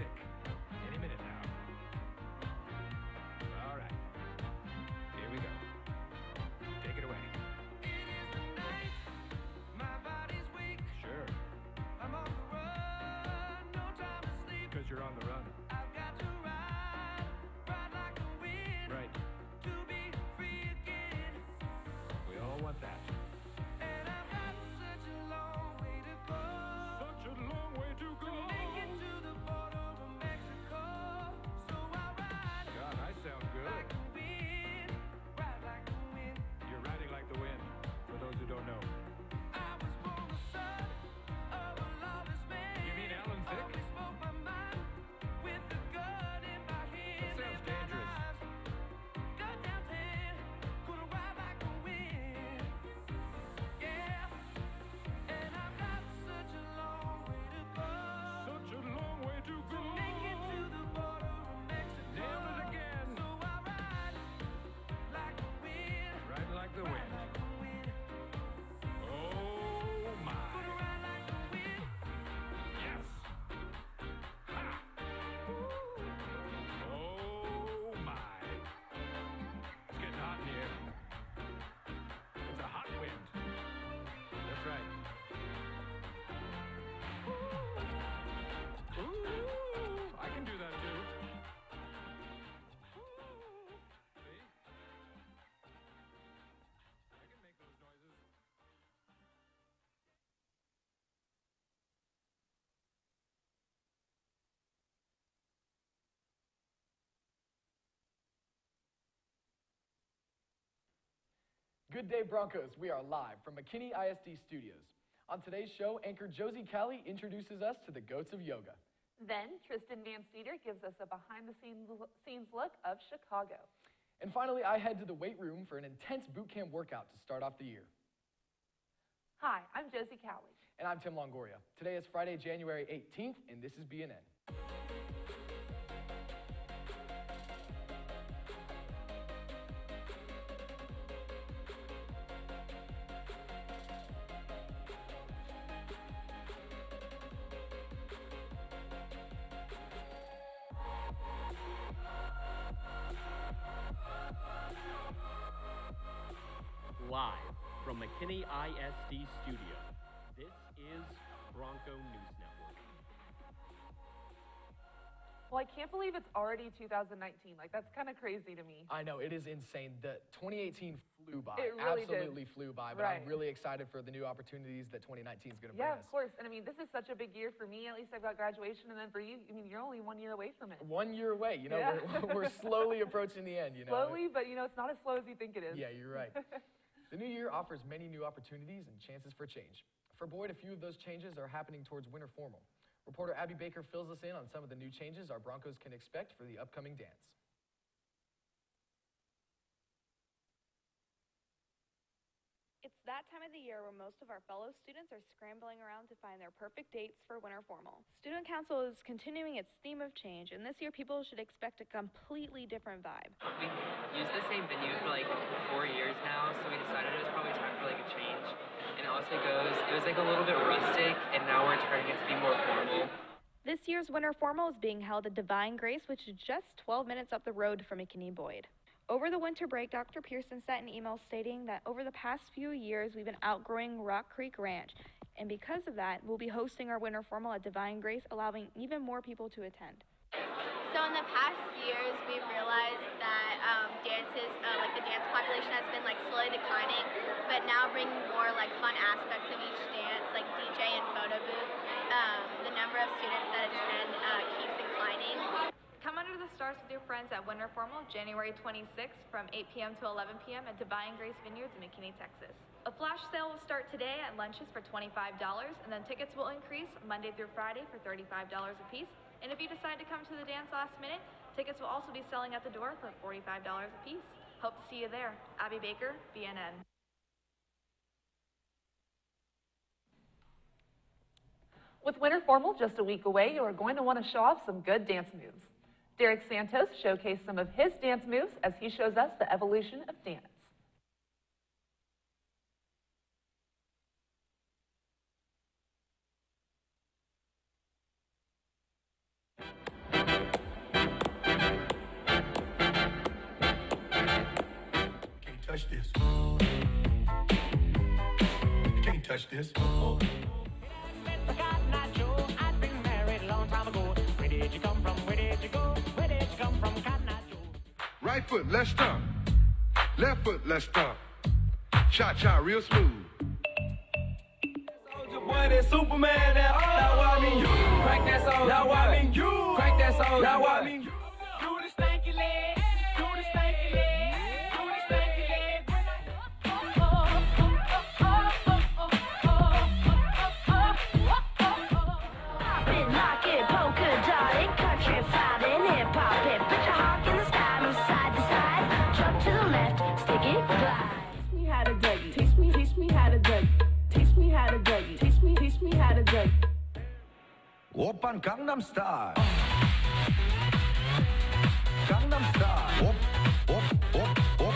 thick. Any minute now. All right. Here we go. Take it away. It is the night, my body's weak. Sure. I'm on the run, no time to sleep. Because you're on the run. I've got to ride, ride like the wind. Right. To be free again. We all want that. And I've got such a long way to go. Such a long way to go. To make it to the border of Mexico. So I ride God, I sound good. like the wind, ride like the wind. You're riding like the wind, for those who don't know. I was born the son of a lawless man. You mean Alan Thicke? Always spoke my mind with a gun in my hand. That sounds dangerous. Gun down 10, gonna ride like the wind. Yeah, and I've got such a long way to go. Such a long way to To go. make it to the border of Mexico. Nailed it again. So I ride like the wind. Riding like the Ride wind. like the wind. Oh my. Gonna ride like the wind. Yes. Ha. Oh my. It's getting hot in here. It's a hot wind. That's right. Ooh, I can do that too. See? I can make those noises. Good day, Broncos. We are live from McKinney ISD Studios. On today's show, anchor Josie Callie introduces us to the goats of yoga. Then Tristan Van Steeder gives us a behind-the-scenes look of Chicago. And finally, I head to the weight room for an intense boot camp workout to start off the year. Hi, I'm Josie Callie. And I'm Tim Longoria. Today is Friday, January 18th, and this is BNN. Live from McKinney ISD Studio, this is Bronco News Network. Well, I can't believe it's already 2019. Like, that's kind of crazy to me. I know, it is insane. The 2018 flew by. It really Absolutely flew by, but Right. I'm really excited for the new opportunities that 2019 is going to bring Yeah, us. of course. And I mean, this is such a big year for me. At least I've got graduation. And then for you, I mean, you're only 1 year away from it. 1 year away, you know, Yeah. we're slowly approaching the end, you know. Slowly, but you know, it's not as slow as you think it is. Yeah, you're right. The new year offers many new opportunities and chances for change. For Boyd, a few of those changes are happening towards winter formal. Reporter Abby Baker fills us in on some of the new changes our Broncos can expect for the upcoming dance. It's that time of the year where most of our fellow students are scrambling around to find their perfect dates for winter formal. Student Council is continuing its theme of change, and this year people should expect a completely different vibe. We've used the same venue for like 4 years now, so we decided it was probably time for like a change. And it also it was like a little bit rustic, and now we're turning it to be more formal. This year's winter formal is being held at Divine Grace, which is just 12 minutes up the road from McKinney Boyd. Over the winter break, Dr. Pearson sent an email stating that over the past few years, we've been outgrowing Rock Creek Ranch. And because of that, we'll be hosting our winter formal at Divine Grace, allowing even more people to attend. So in the past years, we've realized that dances, like the dance population has been like slowly declining, but now bringing more like fun aspects of each dance, like DJ and photo booth, the number of students that attend keeps inclining. Come under the stars with your friends at Winter Formal, January 26th from 8 p.m. to 11 p.m. at Divine Grace Vineyards in McKinney, Texas. A flash sale will start today at lunches for $25, and then tickets will increase Monday through Friday for $35 a piece. And if you decide to come to the dance last minute, tickets will also be selling at the door for $45 a piece. Hope to see you there. Abby Baker, BNN. With winter formal just a week away, you are going to want to show off some good dance moves. Derek Santos showcased some of his dance moves as he shows us the evolution of dance. touch this. You can't touch this. I've been married a long time ago. Where did you come from? Where did you go? Where did you come from, Cotton Eye Joe? Right foot, let's stomp. Left foot, let's stomp. Cha-cha, real smooth. Soldier boy, that Superman, that now I mean you. Crack that soul, now I mean you. Crack that soul, now I mean you. Do the stanky leg, do the stanky leg, do the stanky leg. Been locking, polka dotted, country fighting, hip hop it. Put your honk in the sky, move side to side. Jump to the left, stick it, glide. Teach me how to Dougie. Teach me how to Dougie. Teach me how to Dougie. Teach me how to Dougie. Open Gangnam Style. Gangnam Style. Op, op, op, op.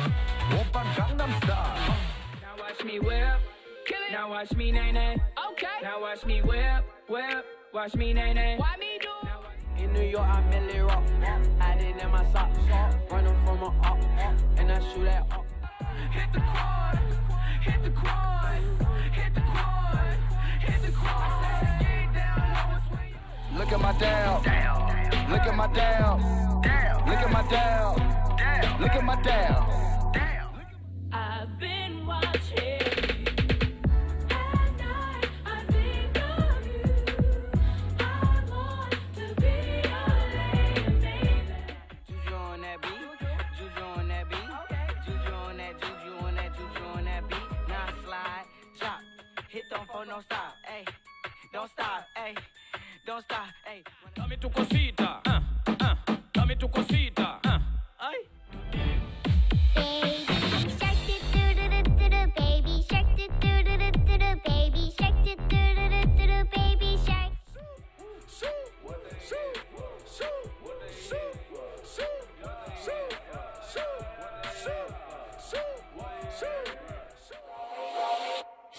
Open Gangnam Style. Now watch me whip. Now watch me nay nay. Okay. Now watch me whip, whip. Watch me nay nay. Why me do? In New York, I merely rock. Hide it in my socks. Running from a up, and I shoot at up. Hit the quad, hit the quad, hit the quad, hit the quad. Look at my down. Look at my down. Look at my down. Look at my down. I've been watching. Don't stop, hey, don't stop, hey, don't stop, hey. Dame tu cosita, dame tu cosita, ay. Baby shark, do-do-do-do-do, baby shark, do-do-do-do-do, baby shark.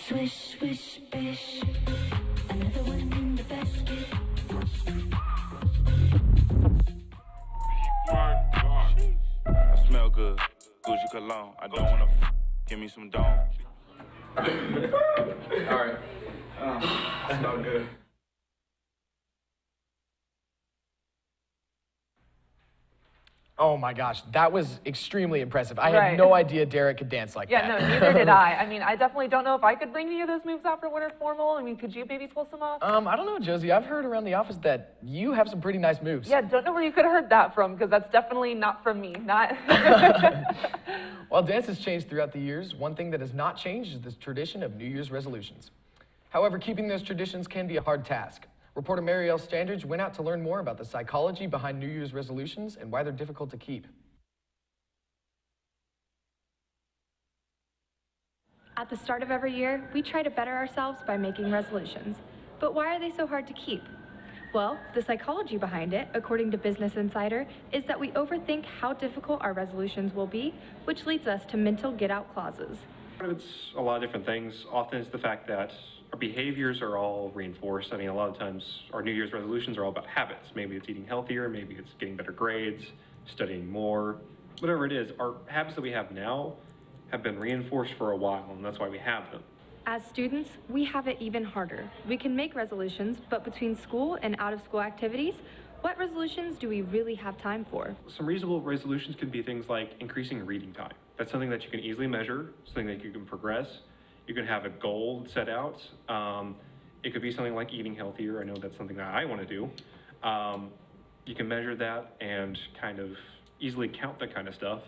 Swish, swish, bish. Another one in the basket. I smell good. Gucci cologne. I don't wanna give me some dome. Alright. That's not good. Oh my gosh, that was extremely impressive. I had no idea Derek could dance like that. Yeah, no, neither did I. I mean, I definitely don't know if I could bring any of those moves out for winter formal. I mean, could you maybe pull some off? I don't know, Josie. I've heard around the office that you have some pretty nice moves. Yeah, don't know where you could have heard that from, because that's definitely not from me. Not. While dance has changed throughout the years, one thing that has not changed is this tradition of New Year's resolutions. However, keeping those traditions can be a hard task. Reporter Marielle Standridge went out to learn more about the psychology behind New Year's resolutions and why they're difficult to keep. At the start of every year, we try to better ourselves by making resolutions. But why are they so hard to keep? Well, the psychology behind it, according to Business Insider, is that we overthink how difficult our resolutions will be, which leads us to mental get-out clauses. It's a lot of different things. Often it's the fact that our behaviors are all reinforced. I mean, a lot of times our New Year's resolutions are all about habits. Maybe it's eating healthier, maybe it's getting better grades, studying more, whatever it is. Our habits that we have now have been reinforced for a while, and that's why we have them. As students, we have it even harder. We can make resolutions, but between school and out-of-school activities, what resolutions do we really have time for? Some reasonable resolutions could be things like increasing reading time. That's something that you can easily measure, something that you can progress. You can have a goal set out. It could be something like eating healthier. I know that's something that I want to do. You can measure that and kind of easily count that kind of stuff.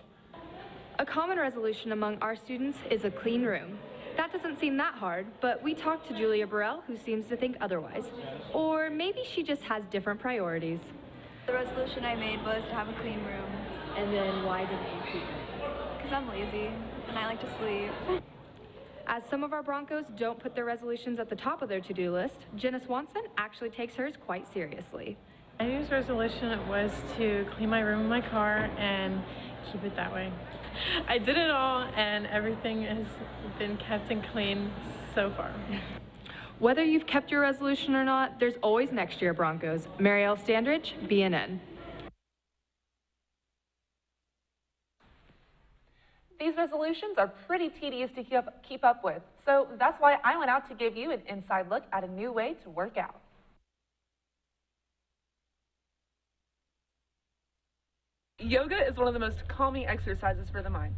A common resolution among our students is a clean room. That doesn't seem that hard, but we talked to Julia Burrell, who seems to think otherwise. Or maybe she just has different priorities. The resolution I made was to have a clean room. And then why didn't you keep it? Because I'm lazy and I like to sleep. As some of our Broncos don't put their resolutions at the top of their to-do list, Jenna Swanson actually takes hers quite seriously. My New Year's resolution was to clean my room and my car and keep it that way. I did it all and everything has been kept and clean so far. Whether you've kept your resolution or not, there's always next year, Broncos. Marielle Standridge, BNN. The Year's resolutions are pretty tedious to keep up with, so that's why I went out to give you an inside look at a new way to work out. Yoga is one of the most calming exercises for the mind.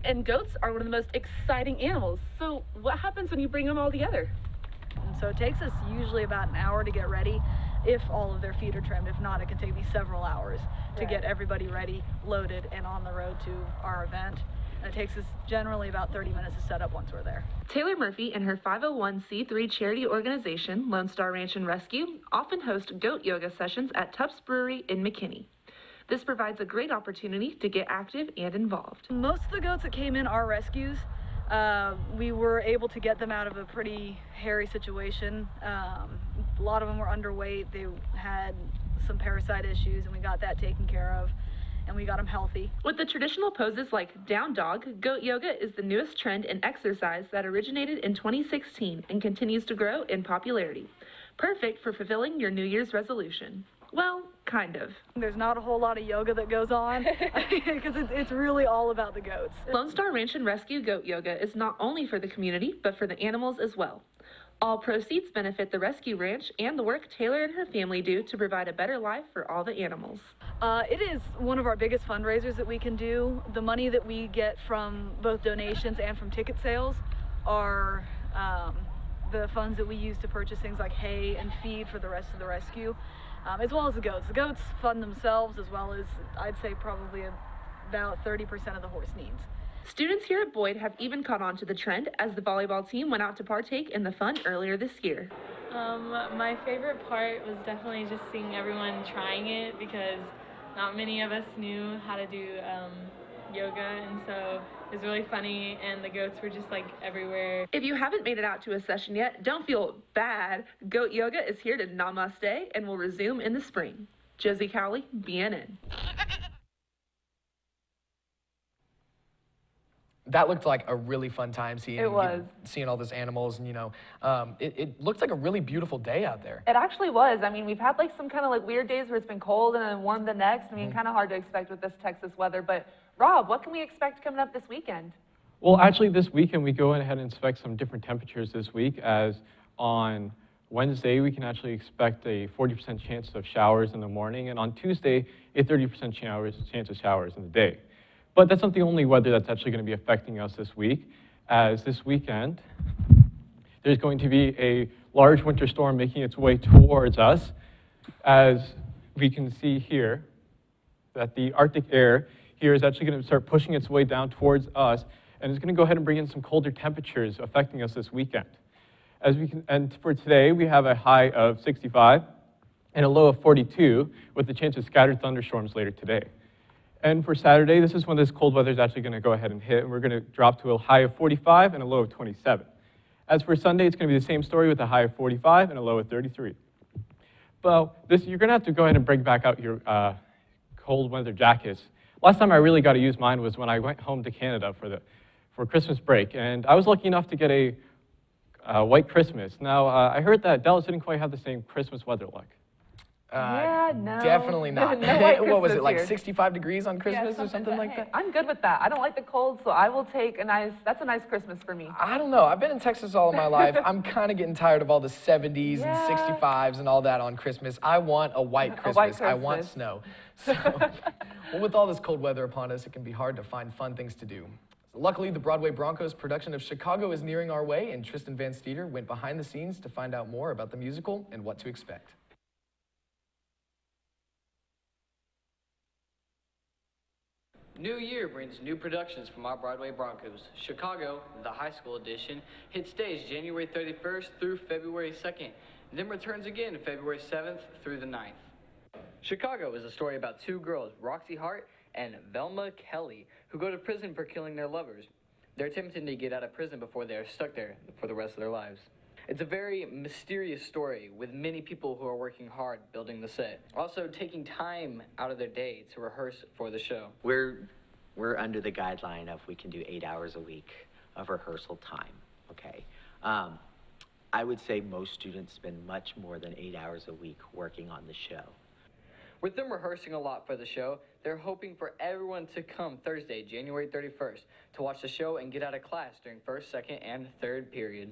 And goats are one of the most exciting animals. So what happens when you bring them all together? So it takes us usually about an hour to get ready if all of their feet are trimmed. If not, it can take me several hours to get everybody ready, loaded, and on the road to our event. And it takes us generally about 30 minutes to set up once we're there. Taylor Murphy and her 501c3 charity organization, Lone Star Ranch and Rescue, often host goat yoga sessions at Tufts Brewery in McKinney. This provides a great opportunity to get active and involved. Most of the goats that came in are rescues. We were able to get them out of a pretty hairy situation. A lot of them were underweight. They had some parasite issues, and we got that taken care of, and we got them healthy. With the traditional poses like down dog, goat yoga is the newest trend in exercise that originated in 2016 and continues to grow in popularity. Perfect for fulfilling your New Year's resolution. Well, kind of. There's not a whole lot of yoga that goes on because it's really all about the goats. Lone Star Ranch and Rescue Goat Yoga is not only for the community, but for the animals as well. All proceeds benefit the rescue ranch and the work Taylor and her family do to provide a better life for all the animals. It is one of our biggest fundraisers that we can do. The money that we get from both donations and from ticket sales are the funds that we use to purchase things like hay and feed for the rest of the rescue. As well as the goats. The goats fund themselves, as well as, I'd say, probably about 30% of the horse needs. Students here at Boyd have even caught on to the trend as the volleyball team went out to partake in the fun earlier this year. My favorite part was definitely just seeing everyone trying it, because not many of us knew how to do yoga, and so it was really funny, and the goats were just like everywhere. If you haven't made it out to a session yet, don't feel bad. Goat yoga is here to namaste and will resume in the spring. Josie Cowley, BNN. That looked like a really fun time seeing all those animals, and it looked like a really beautiful day out there. It actually was. I mean, we've had like some kind of like weird days where it's been cold and then warm the next. I mean, kind of hard to expect with this Texas weather, but Rob, what can we expect coming up this weekend? Well, actually this weekend we go ahead and inspect some different temperatures this week, as on Wednesday we can actually expect a 40% chance of showers in the morning, and on Tuesday a 30% chance of showers in the day. But that's not the only weather that's actually going to be affecting us this week, as this weekend there's going to be a large winter storm making its way towards us. As we can see here, that the Arctic air here is actually going to start pushing its way down towards us, and it's going to go ahead and bring in some colder temperatures affecting us this weekend. And for today, we have a high of 65 and a low of 42, with the chance of scattered thunderstorms later today. And for Saturday, this is when this cold weather is actually going to go ahead and hit, and we're going to drop to a high of 45 and a low of 27. As for Sunday, it's going to be the same story with a high of 45 and a low of 33. Well, you're going to have to go ahead and bring back out your cold weather jackets. Last time I really got to use mine was when I went home to Canada for Christmas break, and I was lucky enough to get a white Christmas. Now, I heard that Dallas didn't quite have the same Christmas weather like. Yeah, no. Definitely not. No white What was it, like here. 65 degrees on Christmas or something like that? I'm good with that. I don't like the cold, so I will take that's a nice Christmas for me. I don't know. I've been in Texas all of my life. I'm kind of getting tired of all the 70s and 65s and all that on Christmas. I want a white Christmas. I want snow. So, well, with all this cold weather upon us, it can be hard to find fun things to do. Luckily, the Broadway Broncos production of Chicago is nearing our way, and Tristan Van Steeder went behind the scenes to find out more about the musical and what to expect. New Year brings new productions from our Broadway Broncos. Chicago, the high school edition, hits stage January 31st through February 2nd, then returns again February 7th through the 9th. Chicago is a story about two girls, Roxy Hart and Velma Kelly, who go to prison for killing their lovers. They're attempting to get out of prison before they are stuck there for the rest of their lives. It's a very mysterious story with many people who are working hard building the set. Also taking time out of their day to rehearse for the show. We're under the guideline of we can do 8 hours a week of rehearsal time, okay? I would say most students spend much more than 8 hours a week working on the show. With them rehearsing a lot for the show, they're hoping for everyone to come Thursday, January 31st, to watch the show and get out of class during first, second, and third period.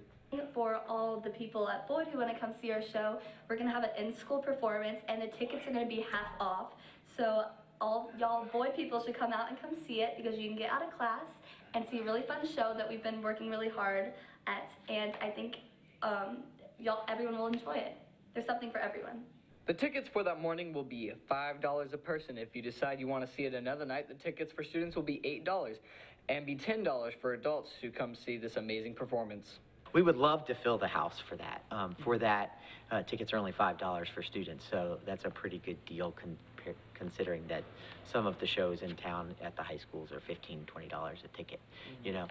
For all the people at Boyd who want to come see our show, we're going to have an in-school performance, and the tickets are going to be half off. So all y'all Boyd people should come out and come see it, because you can get out of class and see a really fun show that we've been working really hard at, and I think everyone will enjoy it. There's something for everyone. The tickets for that morning will be $5 a person. If you decide you want to see it another night, the tickets for students will be $8 and be $10 for adults who come see this amazing performance. We would love to fill the house for that. Tickets are only $5 for students, so that's a pretty good deal considering that some of the shows in town at the high schools are $15, $20 a ticket, you know.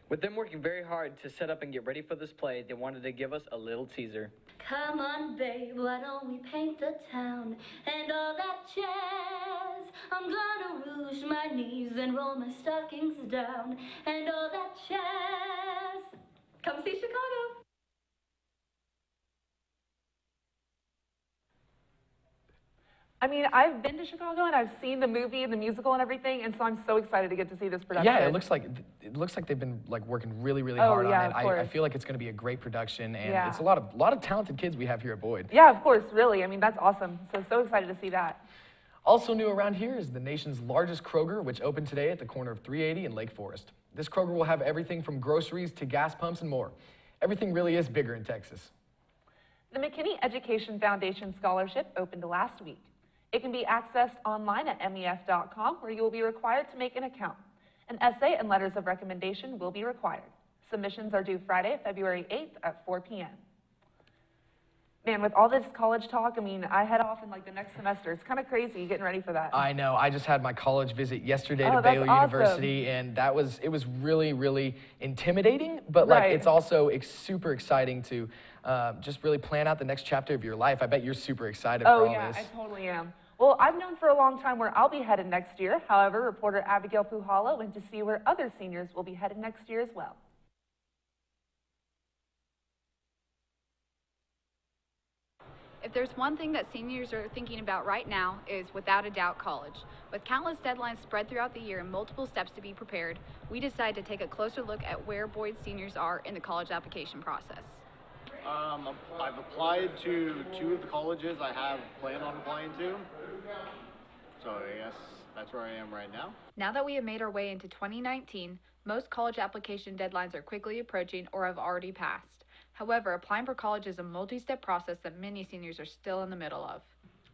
With them working very hard to set up and get ready for this play, they wanted to give us a little teaser. Come on, babe, why don't we paint the town and all that jazz? I'm gonna rouge my knees and roll my stockings down and all that jazz. Come see Chicago. I mean, I've been to Chicago and I've seen the movie and the musical and everything, and so I'm so excited to get to see this production. Yeah, it looks like they've been like working really hard on it. I feel like it's going to be a great production, and it's a lot of talented kids we have here at Boyd. Yeah, of course, really. I mean, that's awesome. So excited to see that. Also new around here is the nation's largest Kroger, which opened today at the corner of 380 and Lake Forest. This Kroger will have everything from groceries to gas pumps and more. Everything really is bigger in Texas. The McKinney Education Foundation Scholarship opened last week. It can be accessed online at mef.com, where you will be required to make an account. An essay and letters of recommendation will be required. Submissions are due Friday, February 8th at 4 p.m. Man, with all this college talk, I mean, I head off in like the next semester. It's kind of crazy getting ready for that. I know. I just had my college visit yesterday to Baylor University, and it was really intimidating, but like it's also super exciting to just really plan out the next chapter of your life. I bet you're super excited for all this. Oh yeah, I totally am. Well, I've known for a long time where I'll be headed next year. However, reporter Abigail Puhala went to see where other seniors will be headed next year as well. If there's one thing that seniors are thinking about right now, is without a doubt college. With countless deadlines spread throughout the year and multiple steps to be prepared, we decided to take a closer look at where Boyd seniors are in the college application process. I've applied to 2 of the colleges I have planned on applying to, so I guess that's where I am right now. Now that we have made our way into 2019, most college application deadlines are quickly approaching or have already passed. However, applying for college is a multi-step process that many seniors are still in the middle of.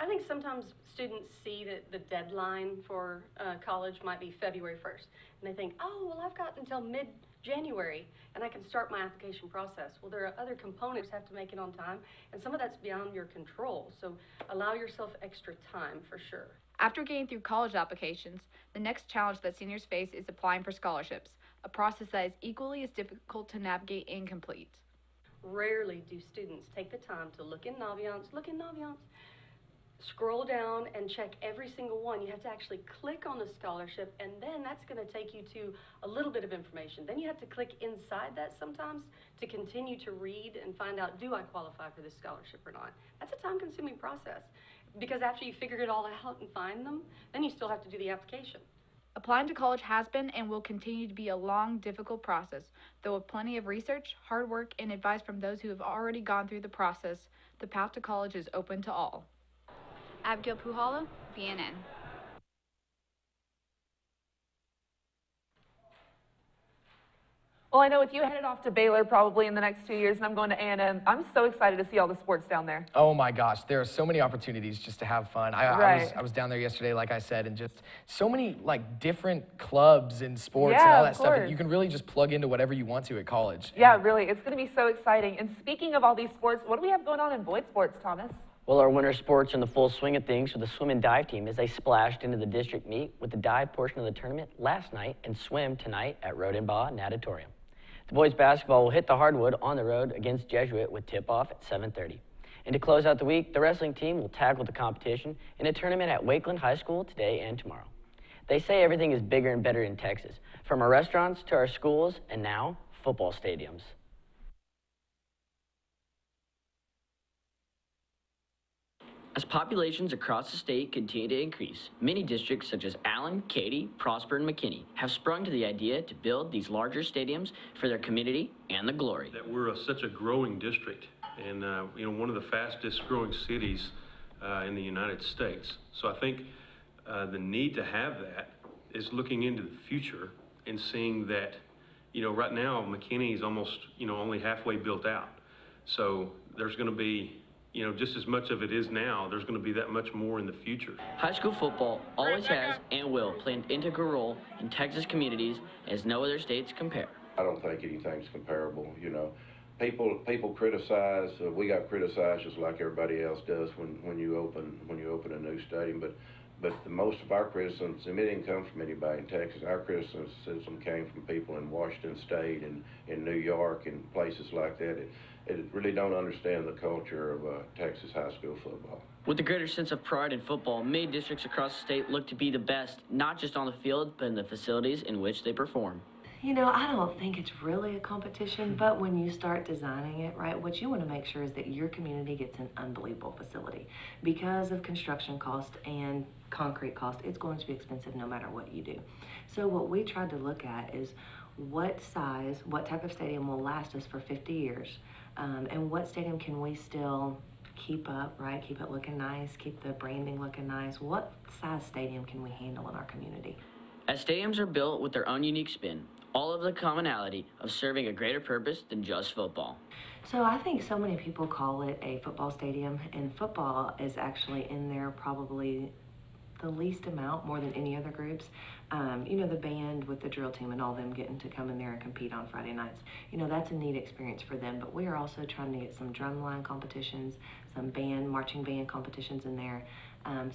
I think sometimes students see that the deadline for college might be February 1st, and they think, oh, well, I've got until mid-January, and I can start my application process. Well, there are other components that have to make it on time, and some of that's beyond your control, so allow yourself extra time for sure. After getting through college applications, the next challenge that seniors face is applying for scholarships, a process that is equally as difficult to navigate and complete. Rarely do students take the time to look in Naviance, scroll down and check every single one. You have to actually click on the scholarship, and then that's going to take you to a little bit of information. Then you have to click inside that sometimes to continue to read and find out, do I qualify for this scholarship or not? That's a time-consuming process, because after you figure it all out and find them, then you still have to do the application. Applying to college has been and will continue to be a long, difficult process, though with plenty of research, hard work, and advice from those who have already gone through the process, the path to college is open to all. Abigail Puhala, BNN. Well, I know with you headed off to Baylor probably in the next 2 years, and I'm going to A&M, I'm so excited to see all the sports down there. Oh my gosh, there are so many opportunities just to have fun. I was down there yesterday, like I said, and just so many like different clubs and sports and all that stuff. And you can really just plug into whatever you want to at college. Yeah, really, it's going to be so exciting. And speaking of all these sports, what do we have going on in Boyd sports, Thomas? Well, our winter sports are in the full swing of things for the swim and dive team as they splashed into the district meet with the dive portion of the tournament last night and swim tonight at Rodenbaugh Natatorium. The boys basketball will hit the hardwood on the road against Jesuit with tip-off at 7:30. And to close out the week, the wrestling team will tackle the competition in a tournament at Wakeland High School today and tomorrow. They say everything is bigger and better in Texas, from our restaurants to our schools and now football stadiums. As populations across the state continue to increase, many districts such as Allen, Katy, Prosper, and McKinney have sprung to the idea to build these larger stadiums for their community and the glory. That we're such a growing district and one of the fastest growing cities in the United States. So I think the need to have that is looking into the future and seeing that, right now McKinney is almost, only halfway built out. So there's going to be, just as much of it is now, there's going to be that much more in the future. High school football always has and will play an integral role in Texas communities as no other states compare. I don't think anything's comparable, People criticize, we got criticized just like everybody else does when you open a new stadium, but the most of our criticism, it didn't come from anybody in Texas. Our criticism came from people in Washington State and in New York and places like that. It really don't understand the culture of Texas high school football. With a greater sense of pride in football, many districts across the state look to be the best, not just on the field, but in the facilities in which they perform. I don't think it's really a competition, but when you start designing it, right, what you want to make sure is that your community gets an unbelievable facility. Because of construction cost and concrete cost, it's going to be expensive no matter what you do. So what we tried to look at is what type of stadium will last us for 50 years, and what stadium can we still keep up, right? Keep it looking nice, keep the branding looking nice. What size stadium can we handle in our community? As stadiums are built with their own unique spin, all of the commonality of serving a greater purpose than just football. So I think so many people call it a football stadium, and football is actually in there probably the least amount, more than any other groups. The band with the drill team and all them getting to come in there and compete on Friday nights. That's a neat experience for them, but we are also trying to get some drumline competitions, some marching band competitions in there.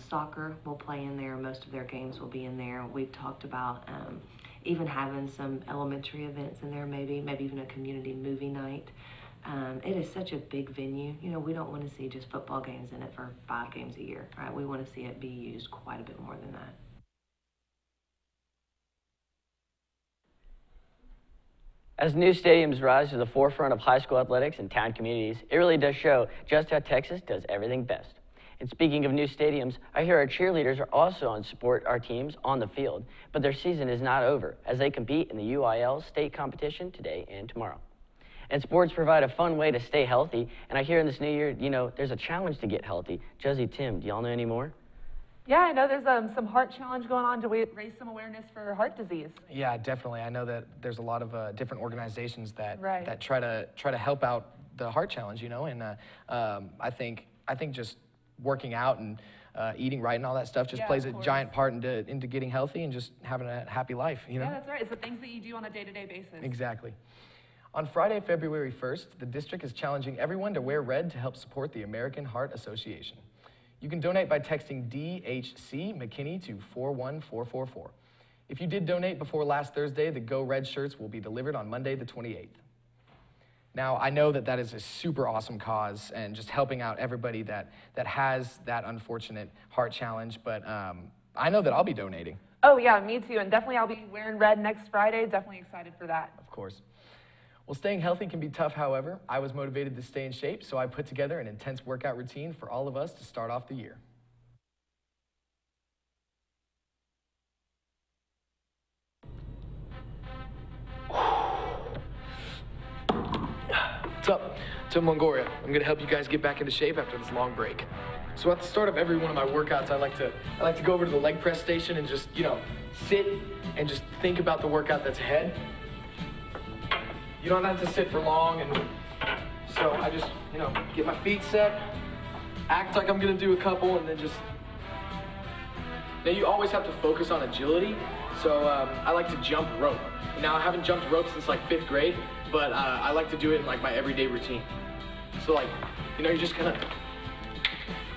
Soccer will play in there. Most of their games will be in there. We've talked about even having some elementary events in there, maybe even a community movie night. It is such a big venue. We don't want to see just football games in it for 5 games a year, right? We want to see it be used quite a bit more than that. As new stadiums rise to the forefront of high school athletics and town communities, it really does show just how Texas does everything best. And speaking of new stadiums, I hear our cheerleaders are also on support our teams on the field, but their season is not over as they compete in the UIL state competition today and tomorrow. And sports provide a fun way to stay healthy, and I hear in this new year, there's a challenge to get healthy. Josie, Tim, do y'all know any more? Yeah, I know there's some heart challenge going on to raise some awareness for heart disease. Yeah, definitely. I know that there's a lot of different organizations that Right. that try to help out the heart challenge, and I think just working out and eating right and all that stuff just Yeah, plays of a course. giant part into getting healthy and just having a happy life, Yeah, that's right. It's the things that you do on a day-to-day basis. Exactly. On Friday, February 1st, the district is challenging everyone to wear red to help support the American Heart Association. You can donate by texting DHC McKinney to 41444. If you did donate before last Thursday, the Go Red shirts will be delivered on Monday the 28th. Now, I know that is a super awesome cause and just helping out everybody that has that unfortunate heart challenge, but I know that I'll be donating. Oh, yeah, me too. And definitely I'll be wearing red next Friday. Definitely excited for that. Of course. Well, staying healthy can be tough, however. I was motivated to stay in shape, so I put together an intense workout routine for all of us to start off the year. What's up? Tim Longoria. I'm gonna help you guys get back into shape after this long break. So at the start of every one of my workouts, I like to go over to the leg press station and just, sit and just think about the workout that's ahead. You don't have to sit for long, and so I just, get my feet set, act like I'm gonna do a couple, and then just. Now you always have to focus on agility, so I like to jump rope. Now I haven't jumped rope since like 5th grade, but I like to do it in like my everyday routine. So you're just gonna,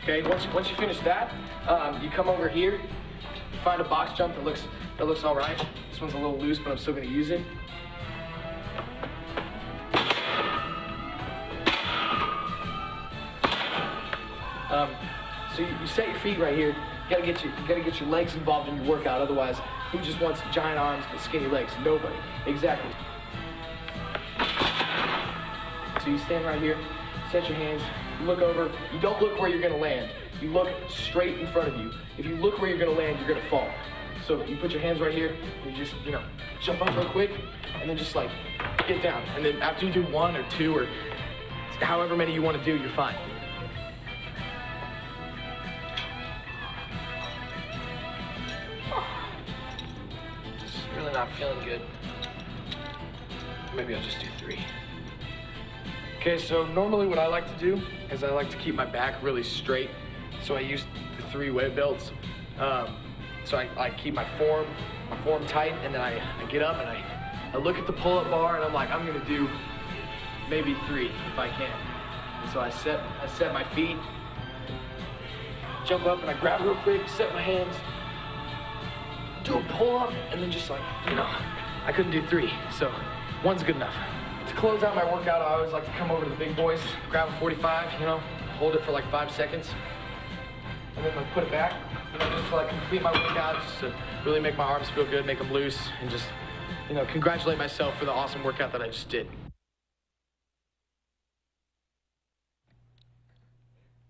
okay, once you finish that, you come over here, you find a box jump that looks all right. This one's a little loose, but I'm still gonna use it. So you set your feet right here. You gotta get your legs involved in your workout. Otherwise, who just wants giant arms but skinny legs? Nobody. Exactly. So you stand right here, set your hands, look over. You don't look where you're gonna land. You look straight in front of you. If you look where you're gonna land, you're gonna fall. So you put your hands right here, and you just, jump up real quick, and then just like, get down. And then after you do 1 or 2 or however many you wanna do, you're fine. Just really not feeling good. Maybe I'll just do 3. Okay, so normally what I like to do is I like to keep my back really straight. So I use the 3 weight belts. So I keep my form tight, and then I get up and I look at the pull-up bar, and I'm like, I'm gonna do maybe 3 if I can. And so I set my feet, jump up, and I grab real quick, set my hands, do a pull-up, and then just like, I couldn't do 3, so 1's good enough. To close out my workout, I always like to come over to the big boys, grab a 45, hold it for like 5 seconds, and then like put it back, just to like complete my workout, just to really make my arms feel good, make them loose, and just, congratulate myself for the awesome workout that I just did.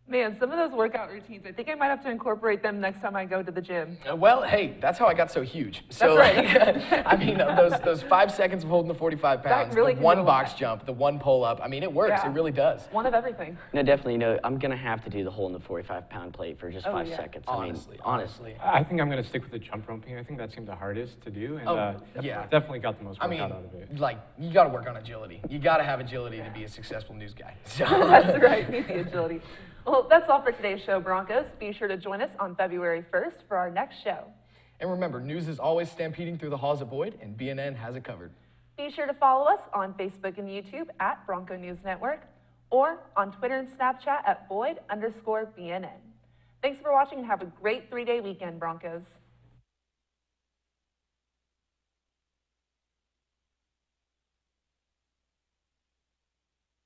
Man, some of those workout routines, I think I might have to incorporate them next time I go to the gym. Well, hey, that's how I got so huge. So, that's right. I mean, those 5 seconds of holding the 45 pounds, really the 1 box jump, the 1 pull-up, I mean, it works. Yeah. It really does. One of everything. No, definitely, I'm going to have to do the hole in the 45-pound plate for just 5 yeah. seconds. Honestly. I think I'm going to stick with the jump roping. I think that seemed the hardest to do, and definitely got the most workout out of it. Like, you got to work on agility. You got to have agility to be a successful news guy. So. That's right, need the agility. Well, that's all for today's show, Broncos. Be sure to join us on February 1st for our next show. And remember, news is always stampeding through the halls of Boyd, and BNN has it covered. Be sure to follow us on Facebook and YouTube at Bronco News Network, or on Twitter and Snapchat at Boyd_BNN. Thanks for watching and have a great 3-day weekend, Broncos.